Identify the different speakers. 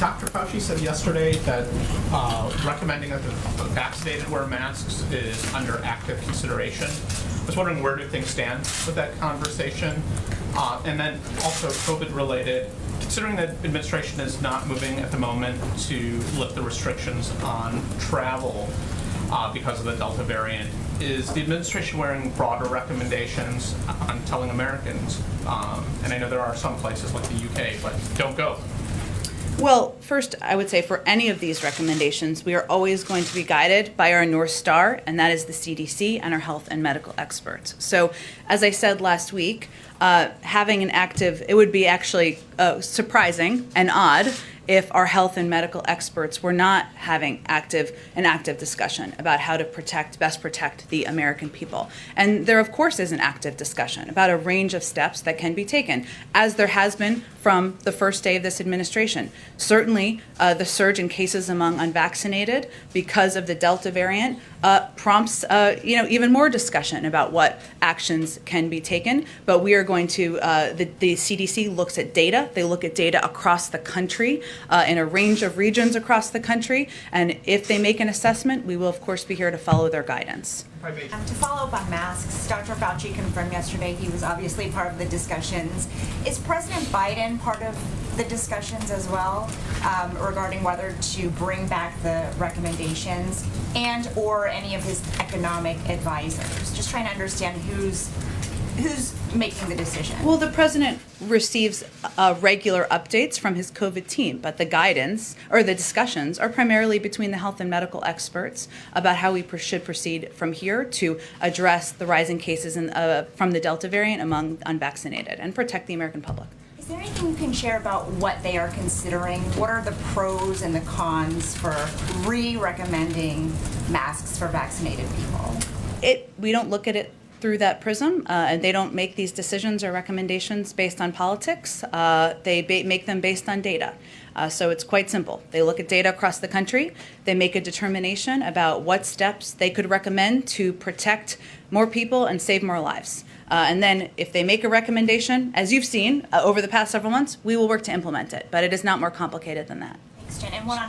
Speaker 1: Dr. Fauci said yesterday that recommending that the vaccinated wear masks is under active consideration. I was wondering, where do things stand with that conversation? And then also COVID-related, considering that administration is not moving at the moment to lift the restrictions on travel because of the Delta variant, is the administration wearing broader recommendations on telling Americans, and I know there are some places like the UK, but don't go?
Speaker 2: Well, first, I would say for any of these recommendations, we are always going to be guided by our North Star, and that is the CDC and our health and medical experts. So, as I said last week, having an active, it would be actually surprising and odd if our health and medical experts were not having an active discussion about how to best protect the American people. And there, of course, is an active discussion about a range of steps that can be taken, as there has been from the first day of this administration. Certainly, the surge in cases among unvaccinated because of the Delta variant prompts even more discussion about what actions can be taken. But we are going to, the CDC looks at data. They look at data across the country in a range of regions across the country. And if they make an assessment, we will, of course, be here to follow their guidance.
Speaker 3: To follow up on masks, Dr. Fauci confirmed yesterday he was obviously part of the discussions. Is President Biden part of the discussions as well regarding whether to bring back the recommendations and or any of his economic advisors? Just trying to understand who's making the decision.
Speaker 2: Well, the president receives regular updates from his COVID team, but the guidance or the discussions are primarily between the health and medical experts about how we should proceed from here to address the rising cases from the Delta variant among unvaccinated and protect the American public.
Speaker 3: Is there anything you can share about what they are considering? What are the pros and the cons for re-recommending masks for vaccinated people?
Speaker 2: We don't look at it through that prism, and they don't make these decisions or recommendations based on politics. They make them based on data. So it's quite simple. They look at data across the country. They make a determination about what steps they could recommend to protect more people and save more lives. And then if they make a recommendation, as you've seen over the past several months, we will work to implement it. But it is not more complicated than that.
Speaker 3: Thanks, Jen. And one on